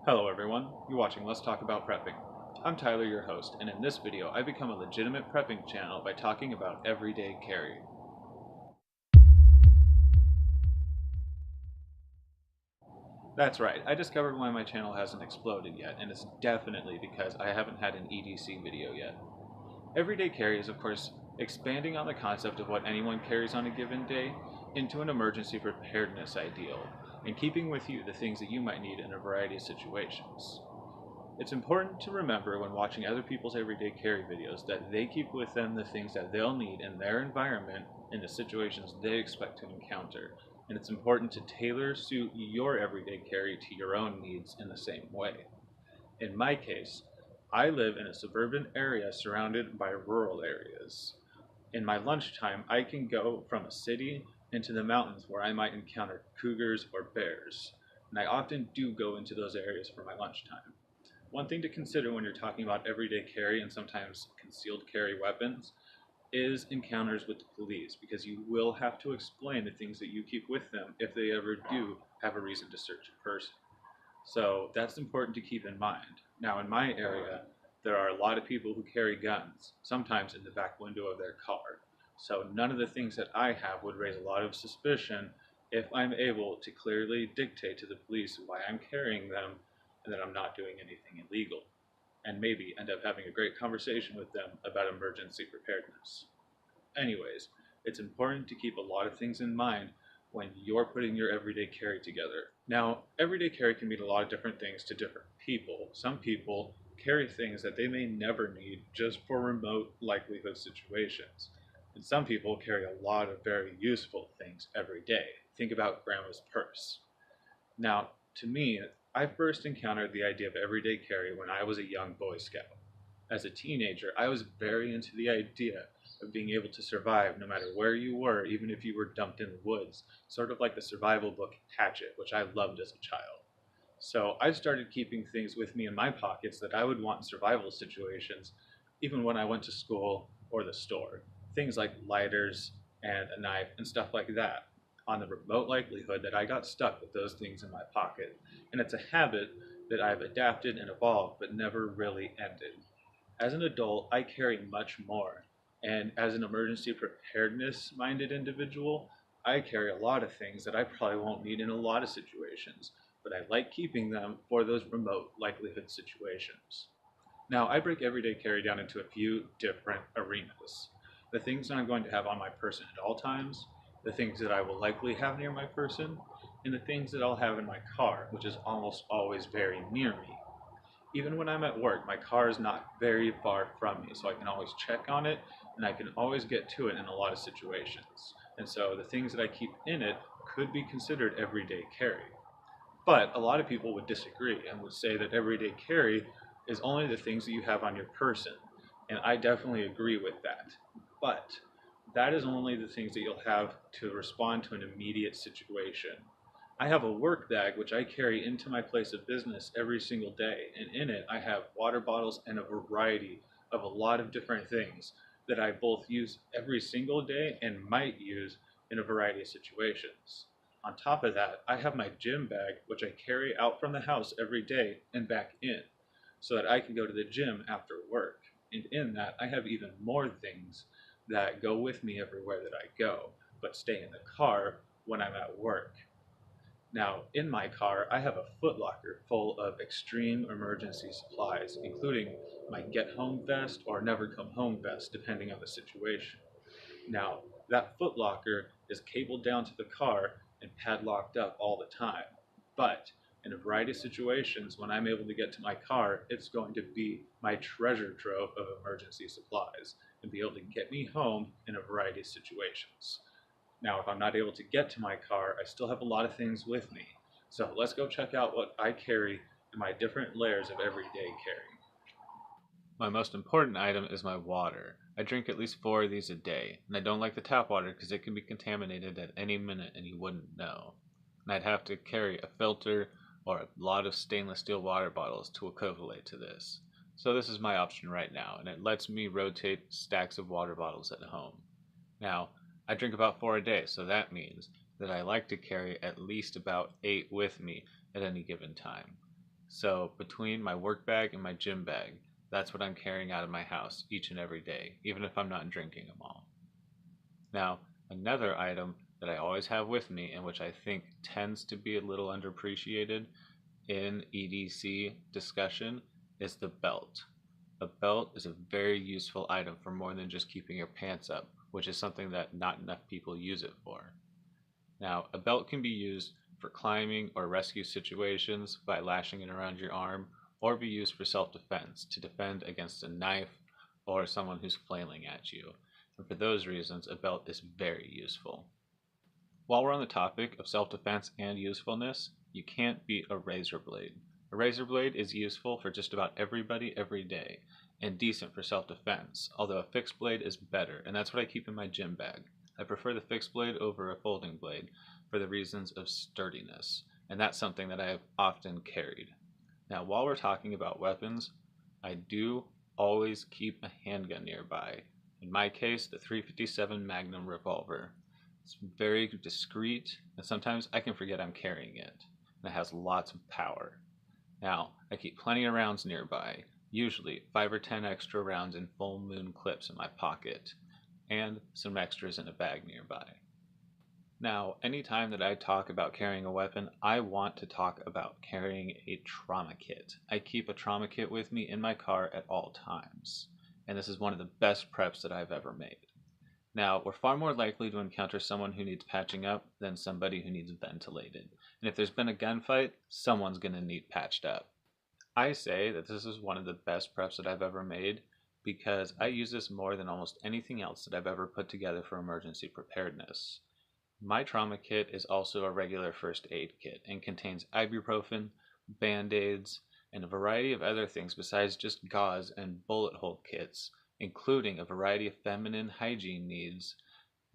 Hello everyone, you're watching Let's Talk About Prepping. I'm Tyler, your host, and in this video I've become a legitimate prepping channel by talking about everyday carry. That's right, I discovered why my channel hasn't exploded yet, and it's definitely because I haven't had an E.D.C video yet. Everyday carry is of course expanding on the concept of what anyone carries on a given day into an emergency preparedness ideal, and keeping with you the things that you might need in a variety of situations. It's important to remember when watching other people's everyday carry videos that they keep with them the things that they'll need in their environment in the situations they expect to encounter, and it's important to tailor suit your everyday carry to your own needs in the same way. In my case, I live in a suburban area surrounded by rural areas. In my lunchtime, I can go from a city into the mountains where I might encounter cougars or bears, and I often do go into those areas for my lunchtime. One thing to consider when you're talking about everyday carry and sometimes concealed carry weapons is encounters with the police, because you will have to explain the things that you keep with them if they ever do have a reason to search a person. So that's important to keep in mind. Now, in my area, there are a lot of people who carry guns, sometimes in the back window of their car. So none of the things that I have would raise a lot of suspicion if I'm able to clearly dictate to the police why I'm carrying them and that I'm not doing anything illegal, and maybe end up having a great conversation with them about emergency preparedness. Anyways, it's important to keep a lot of things in mind when you're putting your everyday carry together. Now, everyday carry can mean a lot of different things to different people. Some people carry things that they may never need just for remote likelihood situations. And some people carry a lot of very useful things every day. Think about grandma's purse. Now, to me, I first encountered the idea of everyday carry when I was a young Boy Scout. As a teenager, I was very into the idea of being able to survive no matter where you were, even if you were dumped in the woods, sort of like the survival book Hatchet, which I loved as a child. So I started keeping things with me in my pockets that I would want in survival situations, even when I went to school or the store. Things like lighters and a knife and stuff like that, on the remote likelihood that I got stuck with those things in my pocket. And it's a habit that I've adapted and evolved but never really ended. As an adult, I carry much more. And as an emergency preparedness minded individual, I carry a lot of things that I probably won't need in a lot of situations, but I like keeping them for those remote likelihood situations. Now, I break everyday carry down into a few different arenas. The things that I'm going to have on my person at all times, the things that I will likely have near my person, and the things that I'll have in my car, which is almost always very near me. Even when I'm at work, my car is not very far from me, so I can always check on it and I can always get to it in a lot of situations. And so the things that I keep in it could be considered everyday carry. But a lot of people would disagree and would say that everyday carry is only the things that you have on your person. And I definitely agree with that. But that is only the things that you'll have to respond to an immediate situation. I have a work bag which I carry into my place of business every single day, and in it I have water bottles and a variety of a lot of different things that I both use every single day and might use in a variety of situations. On top of that, I have my gym bag which I carry out from the house every day and back in so that I can go to the gym after work. And in that, I have even more things that go with me everywhere that I go, but stay in the car when I'm at work. Now, in my car, I have a footlocker full of extreme emergency supplies, including my get home vest or never come home vest, depending on the situation. Now, that footlocker is cabled down to the car and padlocked up all the time. But in a variety of situations, when I'm able to get to my car, it's going to be my treasure trove of emergency supplies and be able to get me home in a variety of situations. Now, if I'm not able to get to my car, I still have a lot of things with me. So let's go check out what I carry in my different layers of everyday carry. My most important item is my water. I drink at least 4 of these a day, and I don't like the tap water because it can be contaminated at any minute and you wouldn't know. And I'd have to carry a filter or a lot of stainless steel water bottles to equivalent to this. So this is my option right now, and it lets me rotate stacks of water bottles at home. Now, I drink about 4 a day, so that means that I like to carry at least about 8 with me at any given time. So between my work bag and my gym bag, that's what I'm carrying out of my house each and every day, even if I'm not drinking them all. Now, another item that I always have with me, and which I think tends to be a little underappreciated in EDC discussion, is the belt. A belt is a very useful item for more than just keeping your pants up, which is something that not enough people use it for. Now, a belt can be used for climbing or rescue situations by lashing it around your arm, or be used for self-defense to defend against a knife or someone who's flailing at you. And for those reasons, a belt is very useful. While we're on the topic of self-defense and usefulness, you can't beat a razor blade. A razor blade is useful for just about everybody every day, and decent for self-defense, although a fixed blade is better, and that's what I keep in my gym bag. I prefer the fixed blade over a folding blade for the reasons of sturdiness, and that's something that I have often carried. Now, while we're talking about weapons, I do always keep a handgun nearby. In my case, the 357 Magnum revolver. It's very discreet, and sometimes I can forget I'm carrying it, and it has lots of power. Now, I keep plenty of rounds nearby, usually 5 or 10 extra rounds in full moon clips in my pocket, and some extras in a bag nearby. Now, anytime that I talk about carrying a weapon, I want to talk about carrying a trauma kit. I keep a trauma kit with me in my car at all times, and this is one of the best preps that I've ever made. Now, we're far more likely to encounter someone who needs patching up than somebody who needs ventilated. And if there's been a gunfight, someone's going to need patched up. I say that this is one of the best preps that I've ever made because I use this more than almost anything else that I've ever put together for emergency preparedness. My trauma kit is also a regular first aid kit and contains ibuprofen, band-aids, and a variety of other things besides just gauze and bullet hole kits, including a variety of feminine hygiene needs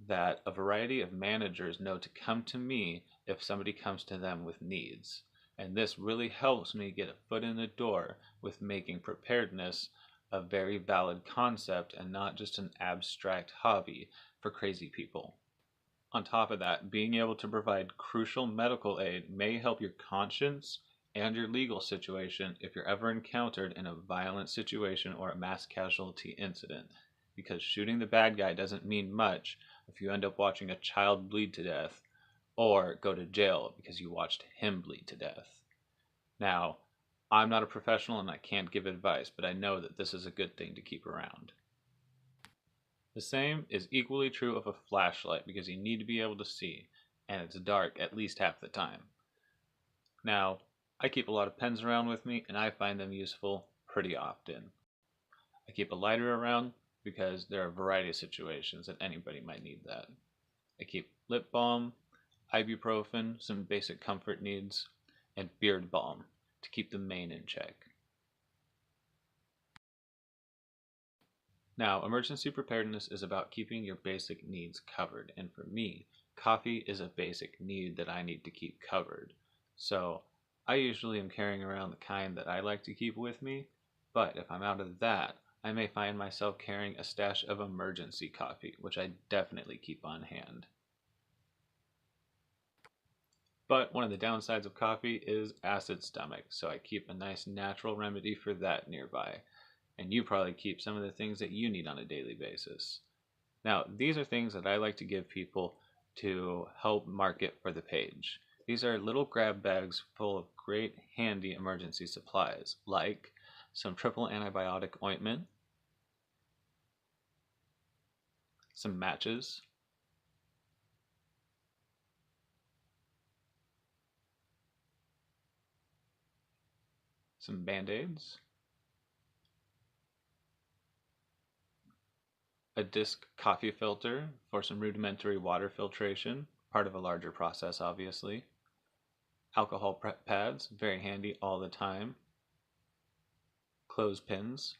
that a variety of managers know to come to me if somebody comes to them with needs. And this really helps me get a foot in the door with making preparedness a very valid concept and not just an abstract hobby for crazy people. On top of that, being able to provide crucial medical aid may help your conscience and your legal situation if you're ever encountered in a violent situation or a mass casualty incident, because shooting the bad guy doesn't mean much if you end up watching a child bleed to death or go to jail because you watched him bleed to death. Now, I'm not a professional and I can't give advice, but I know that this is a good thing to keep around. The same is equally true of a flashlight because you need to be able to see, and it's dark at least half the time. Now, I keep a lot of pens around with me, and I find them useful pretty often. I keep a lighter around because there are a variety of situations that anybody might need that. I keep lip balm, ibuprofen, some basic comfort needs, and beard balm to keep the mane in check. Now, emergency preparedness is about keeping your basic needs covered, and for me, coffee is a basic need that I need to keep covered. So, I usually am carrying around the kind that I like to keep with me, but if I'm out of that, I may find myself carrying a stash of emergency coffee, which I definitely keep on hand. But one of the downsides of coffee is acid stomach, so I keep a nice natural remedy for that nearby. And you probably keep some of the things that you need on a daily basis. Now, these are things that I like to give people to help market for the page. These are little grab bags full of great handy emergency supplies, like some triple antibiotic ointment, some matches, some band-aids, a disc coffee filter for some rudimentary water filtration, part of a larger process obviously, alcohol prep pads, very handy all the time, clothespins,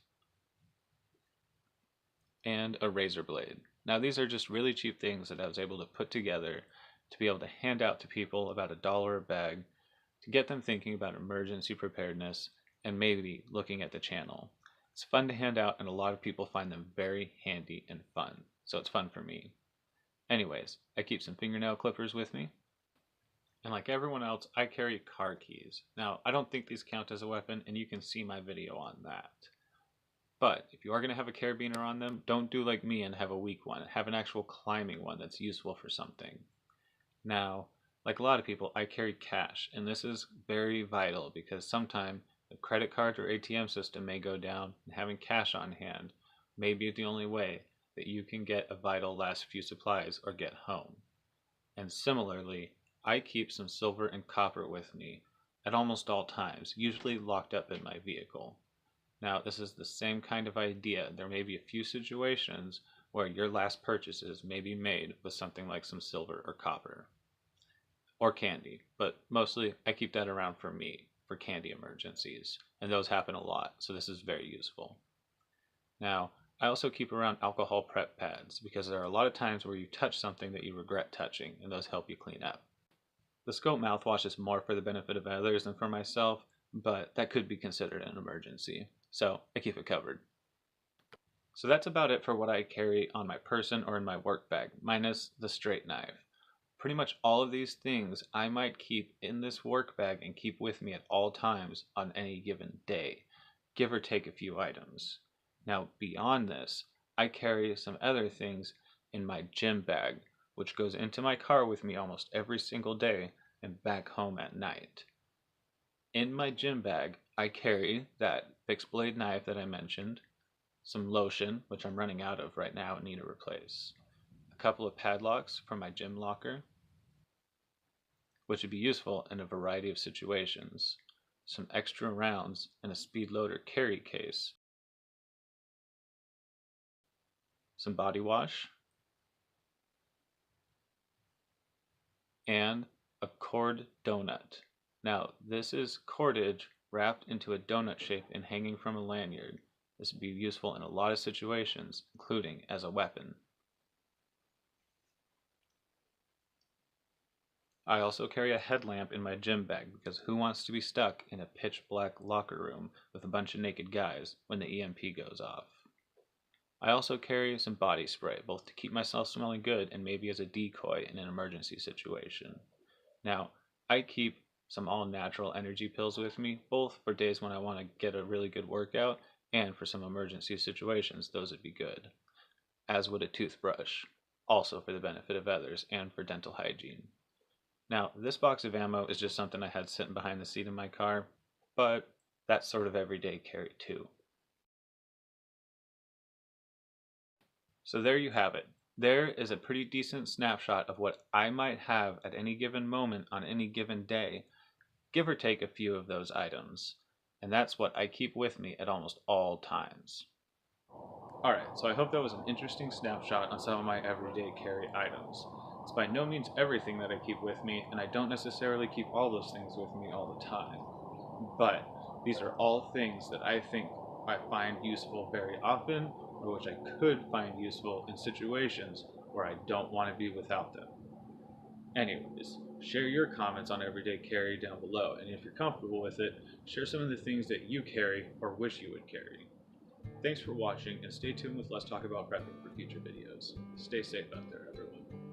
and a razor blade. Now these are just really cheap things that I was able to put together to be able to hand out to people about $1 a bag to get them thinking about emergency preparedness and maybe looking at the channel. It's fun to hand out and a lot of people find them very handy and fun, so it's fun for me. Anyways, I keep some fingernail clippers with me. And like everyone else, I carry car keys. Now, I don't think these count as a weapon, and you can see my video on that. But if you are going to have a carabiner on them, don't do like me and have a weak one. Have an actual climbing one that's useful for something. Now, like a lot of people, I carry cash, and this is very vital because sometimes the credit card or ATM system may go down, and having cash on hand may be the only way that you can get a vital last few supplies or get home. And similarly, I keep some silver and copper with me at almost all times, usually locked up in my vehicle. Now, this is the same kind of idea. There may be a few situations where your last purchases may be made with something like some silver or copper or candy, but mostly I keep that around for me for candy emergencies, and those happen a lot, so this is very useful. Now, I also keep around alcohol prep pads because there are a lot of times where you touch something that you regret touching, and those help you clean up. The Scope mouthwash is more for the benefit of others than for myself, but that could be considered an emergency, so I keep it covered. So that's about it for what I carry on my person or in my work bag, minus the straight knife. Pretty much all of these things I might keep in this work bag and keep with me at all times on any given day, give or take a few items. Now, beyond this, I carry some other things in my gym bag, which goes into my car with me almost every single day and back home at night. In my gym bag, I carry that fixed blade knife that I mentioned, some lotion, which I'm running out of right now and need to replace, a couple of padlocks for my gym locker, which would be useful in a variety of situations, some extra rounds in a speed loader carry case, some body wash, and a cord donut. Now, this is cordage wrapped into a donut shape and hanging from a lanyard. This would be useful in a lot of situations, including as a weapon. I also carry a headlamp in my gym bag because who wants to be stuck in a pitch black locker room with a bunch of naked guys when the EMP goes off? I also carry some body spray, both to keep myself smelling good and maybe as a decoy in an emergency situation. Now, I keep some all natural energy pills with me, both for days when I want to get a really good workout and for some emergency situations, those would be good. As would a toothbrush, also for the benefit of others and for dental hygiene. Now, this box of ammo is just something I had sitting behind the seat in my car, but that's sort of everyday carry too. So there you have it. There is a pretty decent snapshot of what I might have at any given moment on any given day, give or take a few of those items. And that's what I keep with me at almost all times. Alright, so I hope that was an interesting snapshot on some of my everyday carry items. It's by no means everything that I keep with me, and I don't necessarily keep all those things with me all the time. But these are all things that I think I find useful very often, or which I could find useful in situations where I don't want to be without them. Anyways, share your comments on everyday carry down below, and if you're comfortable with it, share some of the things that you carry or wish you would carry. Thanks for watching, and stay tuned with Let's Talk About Prepping for future videos. Stay safe out there, everyone.